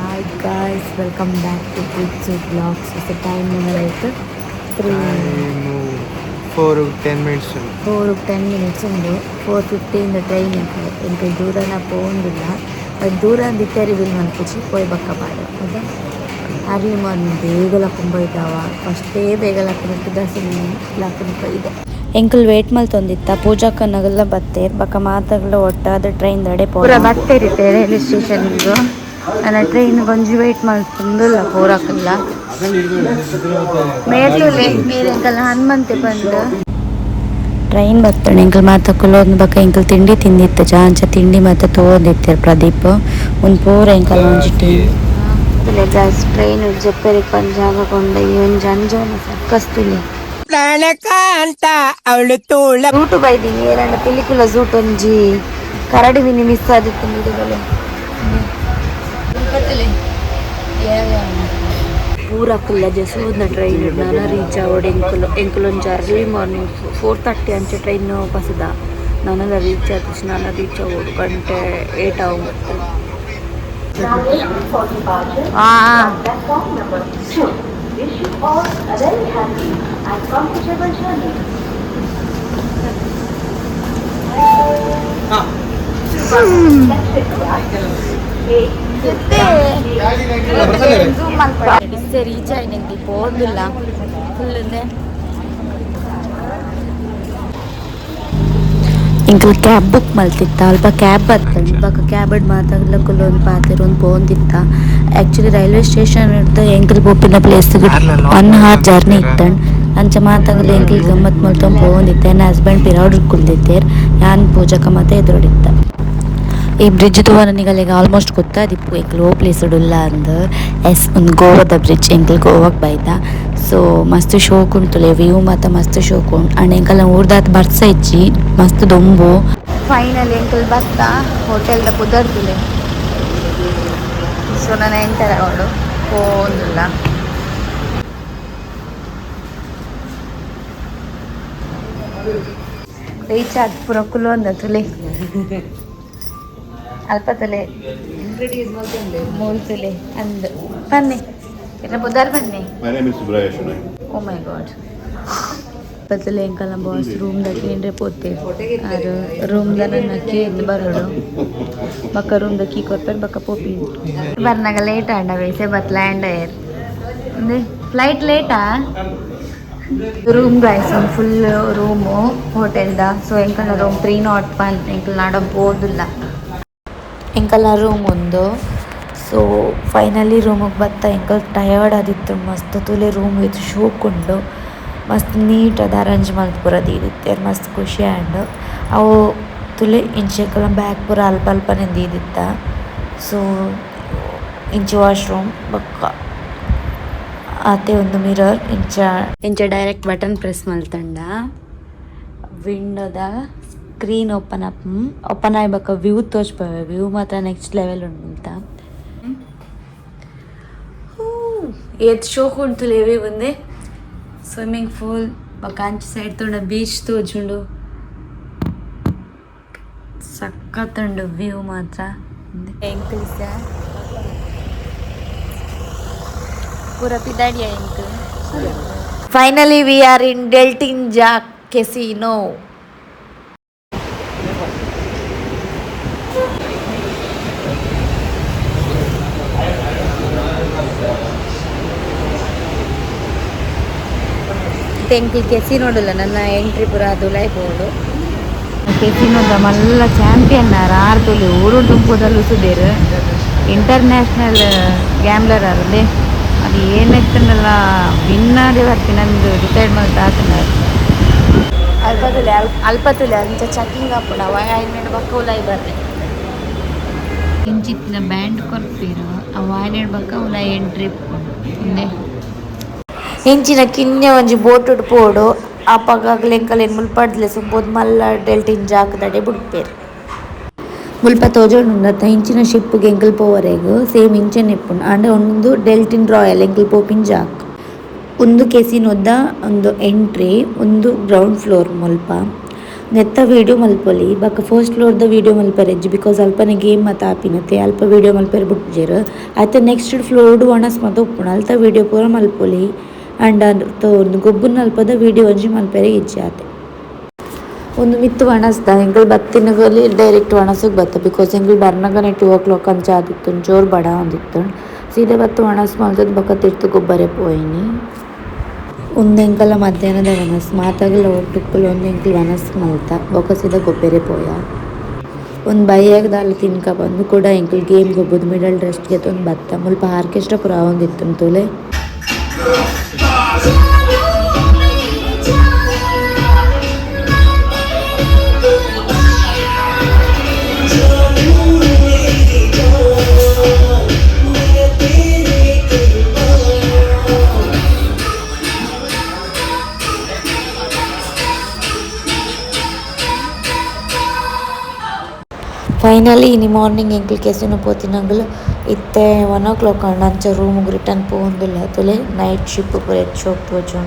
Hi guys, welcome back to Pritsu Vlogs. The time ಏನಾಯ್ತು? 3 time 4-10 minutes 4-10 minutes ಉಂಡು. 4:15 train ಎಂಕ್ ದೂರನ ಪೋಂದಿಲ್ಲ. ಅದು ದೂರ ದಿತ್ತೇರಿ ವಿಲ್ ಮನ್ಪುಜಿ ಪೋಯ್ ಬಕ್ಕ ಬಾಡೆ ಹೌದಾ ಅರ್ಲಿ ಮಾರ್ನಿಂಗ್ ಬೇಗ ಲಕ್ಕುಂಬ ಇದ್ದಾವ ಫಸ್ಟೇ ಬೇಗ ಲಕ್ಕುನಿಟ್ಟು ದರ್ಶನ ಲಕ್ಕುನಿಪ್ಪ ಇದೆ ಎಂಕಲ್ ವೇಟ್ ಮಲ್ತೊಂದಿತ್ತ ಪೂಜಾಕ್ಕನಗೆಲ್ಲ ಬತ್ತೇರ್ ಬಕ್ಕ ಮಾತಾಗಲ ಒಟ್ಟಾದ ಟ್ರೈನ್ ದಡೆ ಪೂರ ಬತ್ತೇರಿತ್ತೆ ರೈಲ್ವೆ ಸ್ಟೇಷನ್ಗೆ ನನ್ನ ಟ್ರೈನ್ ಗೊಂಜಿ ವೇಟ್ ಮಲ್ತೊಂದುಲ್ಲ ಪೂರಕ್ಕಲ್ಲ ಮೇತುಲೆ ಮೇರೆಂಕಲ್ ಹನುಮಂತೆ ಬಂದು ಟ್ರೈನ್ ಬರ್ತಾನೆ ಎಂಕಲ್ ಮಾತಾಕುಲ್ಲ ಒಂದು ಬಕ್ಕ ಎಂಕಲ್ ತಿಂಡಿ ತಿಂದಿತ್ತು ಜಾಂಚ ತಿಂಡಿ ಮತ್ತೆ ತೋದಿತ್ತೆ ಪ್ರದೀಪ್ ಒಂದು ಪೂರ ಎಂಕಲ್ ಒಂಜಿ ಟೀಮ್ ಗಾಯ್ಸ್ ಟ್ರೈನ್ ಜಪ್ಪೆರಿಗೆ ಪಂಜಾಗ ಕೊಂಡ ಇವನ್ ಜಂಜೋನ ಸರ್ಕಸ್ತುಲೆ ಅಂತ ಅವಳು ತೋಳ ಜೂಟು ಬೈದಿನಿ ಏರಣ್ಣ ಪಿಲಿಕುಲ ಜೂಟ್ ಒಂಜಿ ಕರಡಿ ವಿನಿ ಮಿಸ್ ಆದಿತ್ತು ಮಿಡಿಗಲೆ ಪೂರ ಕುಲ್ಲ ಜಸೋದ್ನ ಟ್ರೈನ್ ನಾನು ರೀಚ್ ಆವಡ್ ಎಂಕುಲೊಂಜಿ ಅರ್ಲಿ ಮಾರ್ನಿಂಗ್ 4:30 ಅಂಚೆ ಟ್ರೈನ್ ಬಸ್ದ ನಾನೆಲ್ಲ ರೀಚ್ ಆದ ನಾನು ರೀಚ್ ಆಗೋದು ಗಂಟೆ 8 ಆಗುತ್ತೆ ರೀಚ್ ಆಯ್ತು ಪೋದಿಲ್ಲ ಫುಲ್ ಇಂಕಲ್ ಕ್ಯಾಬ್ ಬುಕ್ ಮಲ್ತಿತ್ತ ಅಲ್ಪ ಕ್ಯಾಬ್ ಬರ್ತದೆ ಇವಾಗ ಕ್ಯಾಬಡ್ ಮಾತಾಡ್ಲಕ್ಕಲ್ಲ ಒಂದು ಪಾತಿರ ಒಂದು ಪೋಂದಿತ್ತ ಆ್ಯಕ್ಚುಲಿ ರೈಲ್ವೆ ಸ್ಟೇಷನ್ ಇಡ್ದು ಎಂಕಲ್ ಪೋಪಿನ ಪ್ಲೇಸ್ಗೆ 1 hour ಜರ್ನಿ ಇತ್ತಂಡು ಅಂಚ ಮಾತಾಗಲಿ ಎಂಕಲ್ ಗಮ್ಮತ್ ಮಲ್ತೊಂದು ಪೋಂದಿತ್ತೆ ನನ್ನ ಹಸ್ಬೆಂಡ್ ಪಿರಾಡ್ ಕುಲ್ದಿತ್ತೇರ್ ಯಾನ್ ಪೂಜಕ ಮತ್ತೆ ಎದುರುಡಿತ್ತ ಈ ಬ್ರಿಡ್ಜ್ ತೂವನ ನಿಗಲಿಗೆ ಆಲ್ಮೋಸ್ಟ್ ಗೊತ್ತಾದಿಪ್ಪು ಎಂಕಲ್ ಓ ಪ್ಲೇಸ್ ಉಡುಲ್ಲ ಅಂದ್ ಒಂದು ಗೋವಾದ ಬ್ರಿಡ್ಜ್ ಎಂಕಲ್ ಗೋವಾಗೆ ಬೈದ ಸೊ ಮಸ್ತ್ ಶೋಕ್ ಉಂಟುಲೆ ವ್ಯೂ ಮಾತ ಮಸ್ತ್ ಶೋಕ್ ಉಂಟು ಅಂಡ್ ಎಂಕಲ್ ಊರ್ದಾತ್ ಬರ್ಸ ಇಚ್ಚಿ ಮಸ್ತ್ ದೊಂಬು ಫೈನಲ್ ಎಂಕಲ್ ಬತ್ತ ಹೋಟೆಲ್ದ ಕುದರ್ದುಲೆ ಸೊ ನಾನು ಎಂಟರ್ ಅವಳು ಹೋದಿಲ್ಲ ರೀಚ್ ಆದ ಪುರ ಕುಲೊಂದ ತುಲೆ ಅಲ್ಪ ತುಲೆ ಮೂಲ್ ತುಲೆ ಅಂದ್ ಬನ್ನಿ ಇರ ಬುಧವಾರ ಬನ್ನಿ ಓ ಮೈ ಗಾಡ್ ಪತ್ತಲೆ ಎಂಕಲ್ಲ ಬಾಸ್ ರೂಮ್ದಾಗಿ ಏನ್ರೆ ಪೋತೆ ಆರು ರೂಮ್ದ ನನ್ನ ಕೀ ಎದ್ದು ಬರೋಡು ಬಕ್ಕ ರೂಮ್ದ ಕೀ ಕೊಡ್ತಾರೆ ಬಕ್ಕ ಪೋಪಿ ಬರ್ನಾಗ ಲೇಟ್ ಆಂಡ ವೈಸೆ ಬತ್ ಲ್ಯಾಂಡ್ ಏರ್ ಅಂದ್ರೆ ಫ್ಲೈಟ್ ಲೇಟಾ ರೂಮ್ ಗೈಸ್ ಒಂದು ಫುಲ್ ರೂಮು ಹೋಟೆಲ್ದ ಸೊ ಎಂಕಲ್ನ ರೂಮ್ 301 ಎಂಕಲ್ ನಾಡ ಬೋದಿಲ್ಲ ಎಂಕಲ್ನ ರೂಮ್ ಒಂದು ಸೊ ಫೈನಲಿ ರೂಮಿಗೆ ಬತ್ತ ಎಂಕಲ್ ಟಯರ್ಡ್ ಆದಿತ್ತು ಮಸ್ತ್ ತುಲೆ ರೂಮ್ ವಿತ್ ಶೋಕ್ ಉಂಡು ಮಸ್ತ್ ನೀಟ್ ಅದ ಅರೇಂಜ್ ಮಲ್ತ್ ಪೂರ ದೀದಿತ್ತೆ ಮಸ್ತ್ ಖುಷಿ ಆ್ಯಂಡ್ ಅವು ತುಲೆ ಇಂಚೆಂಕಲ ಬ್ಯಾಗ್ ಪೂರ ಅಲ್ಪ ಅಲ್ಪನೇ ದೀದಿತ್ತ ಸೊ ಇಂಚಿ ವಾಶ್ರೂಮ್ ಬಕ್ಕ ಆತೆ ಒಂದು ಮಿರರ್ ಇಂಚ ಡೈರೆಕ್ಟ್ ಬಟನ್ ಪ್ರೆಸ್ ಮಲ್ತಂಡ ವಿಂಡೋದ ಸ್ಕ್ರೀನ್ ಓಪನ್ ಆಗಿ ಬಕ್ಕ ವ್ಯೂ ತೋಚ್ಪವೆ ವ್ಯೂ ಮಾತ್ರ ನೆಕ್ಸ್ಟ್ ಲೆವೆಲ್ ಉಂಟು ಅಂತ ಏತ್ ಶೋಕ್ ಉಂಟು ಲೇವಿ ಒಂದೇ ಸ್ವಿಮ್ಮಿಂಗ್ ಪೂಲ್ ಬಕ್ಕ ಅಂಚೆ ಸೈಡ್ ತೊಂಡ ಬೀಚ್ ತೋಜುಂಡು ಸಕ್ಕತ್ತುಂಡು ವ್ಯೂ ಮಾತ್ರ ಎಂಕಲ್ಸ ಪೂರ ಪಿದಾಡಿಯ ಎಂಕಲ್ finally we are in Deltin Jaqk casino ಎಂಕಲ್ ಕೆಸಿನೋಡಲ್ಲ ನನ್ನ ಎಂಟ್ರಿ ಪೂರ ಅದು ಲೈಬೋಡು ಕೆಸಿನೋದ ಮಲ್ಲ ಚಾಂಪಿಯನ್ ಆರ್ತುಲಿ ಊರು ತುಂಬುದಲ್ಲೂ ಸುದೀರ್ ಇಂಟರ್ನ್ಯಾಷನಲ್ ಗ್ಯಾಮ್ಲರ್ ಅಲ್ಲೇ ಅದು ಏನಾಗ್ತಾನಲ್ಲ ವಿನ್ನಾದೇ ಬರ್ತೀನಿ ನಂದು ಡಿಸೈಡ್ ಮಾಡ್ತಾ ಆತನ ಅಲ್ಪತುಲೆ ಅಂಚ ಚಕ್ಕಿಂಗ್ ಹಾಪುಣ ವಾಯನೇಡು ಬಕ್ಕ ಉಲಾಯಿ ಬರ್ರಿ ಇಂಚಿತ್ತಿನ ಬ್ಯಾಂಡ್ ಕೊರ್ಪೀರು ಆ ವಾಯನೇಡು ಬಕ್ಕ ಉಲಾಯಿ ಎಂಟ್ರಿ ಹಿಂದೆ ಇಂಚಿನ ಕಿನ್ನೆ ಒಂಜಿ ಬೋಟ್ ಪೋಡು ಅಪ್ಪಗಾಗ್ಲೆ ಎಂಕಲೇನು ಮುಲ್ಪಡ್ಲೆ ಸುಂಬೋದು ಮಲ್ಲ ಡೆಲ್ಟಿನ್ ಜಾಕದಡೆ ಬುಡ್ಪೇರು ಮುಲ್ಪ ತೋಜೋಂಡುಂಡತ್ತ ಇಂಚಿನ ಶಿಪ್ಗೆ ಎಂಕಲ್ ಪೋವರೆಗ್ ಸೇಮ್ ಇಂಚನೆ ಇಪ್ಪುಂಡು ಆಂಡ ಒಂದು ಡೆಲ್ಟಿನ್ ರಾಯಲ್ ಎಂಕಲ್ ಪೋಪಿನ ಜಾಕ್ ಒಂದು ಕೆಸಿನೊದ್ದ ಒಂದು ಎಂಟ್ರಿ ಒಂದು ಗ್ರೌಂಡ್ ಫ್ಲೋರ್ ಮುಲ್ಪ ನೆತ್ತ ವೀಡಿಯೋ ಮಲ್ಪೊಲಿ ಬೊಕ್ಕ ಫಸ್ಟ್ ಫ್ಲೋರ್ದ ವೀಡಿಯೋ ಮಲ್ಪೆರೆಜ್ಜಿ ಬಿಕಾಸ್ ಅಲ್ಪನೆ ಗೇಮ್ ಮಾತ ಆಪಿನತೆ ಅಲ್ಪ ವೀಡಿಯೋ ಮಲ್ಪೆರೆ ಬುಡ್ಜೆರ್ ಐತೆ ನೆಕ್ಸ್ಟ್ ಫ್ಲೋರ್ಡು ವನಸ್ ಮಾತ ಉಪ್ಪುನ ಅಲ್ತ ವೀಡಿಯೋ ಪೂರ ಮಲ್ಪೊಲಿ ಆಂಡ್ ಒಂದು ಗೊಬ್ಬುನ ಅಲ್ಪದ ವೀಡಿಯೋ ಒಂಜಿ ಮಲ್ಪೆರೆ ಇಜ್ಜಿ ಆತೆ ಒಂದು ಮಿತ್ತು ವನಸ್ದ ಎಂಕಲ್ ಬತ್ತಿನಗಲಿ ಡೈರೆಕ್ಟ್ ವನಸಕ್ಕೆ ಬತ್ತ ಬಿಕಾಸ್ ಎಂಕಲ್ ಬರ್ನಗನೆ 2 o'clock ಅಂಚ ಆದಿತ್ತು ಜೋರು ಬಡ ಒಂದಿತ್ತು ಸೀದಾ ಬತ್ತು ವನಸ್ ಮಲ್ತದ ಬೊಕ ತಿರ್ತು ಗೊಬ್ಬರೆ ಪೋಯಿನಿ ಒಂದು ಎಂಕಲ ಮಧ್ಯಾಹ್ನದ ವನಸ್ ಮಾತಾಗಲ ಒಟ್ಟುಕ್ಕಲು ಒಂದು ಎಂಕಲ್ ವನಸ್ ಮಲ್ತ ಬೊಕ ಸೀದಾ ಗೊಬ್ಬರೆ ಪೋಯ ಒಂದು ಬೈಯಾಗದ ಅಲ್ಲಿ ತಿನ್ಕ ಬಂದು ಕೂಡ ಎಂಕಲ್ ಗೇಮ್ ಗೊಬ್ಬುದು ಮಿಡಲ್ ರೆಸ್ಟ್ಗೆ ಒಂದು ಬತ್ತ ಮುಲ್ಪ ಆರ್ಕೆಸ್ಟ್ರಾ ಪುರ ಒಂದಿತ್ತು ತೋಲೆ ಫೈನಲಿ ಇನಿ ಮಾರ್ನಿಂಗ್ ಎಂಕಲ್ ಕೆಸುನು ಪೋತಿನಂಗಲು ಇತ್ತೆ 1 o'clock ಅಂಚ ರೂಮ್ಗೆ ರಿಟರ್ನ್ ಪೋವೊಂದುಲ್ಲ ತೊಲೆ ನೈಟ್ ಶಿಫ್ಟ್ ಪೂರ ಹೆಚ್ಚು ಹೋಗ್ತು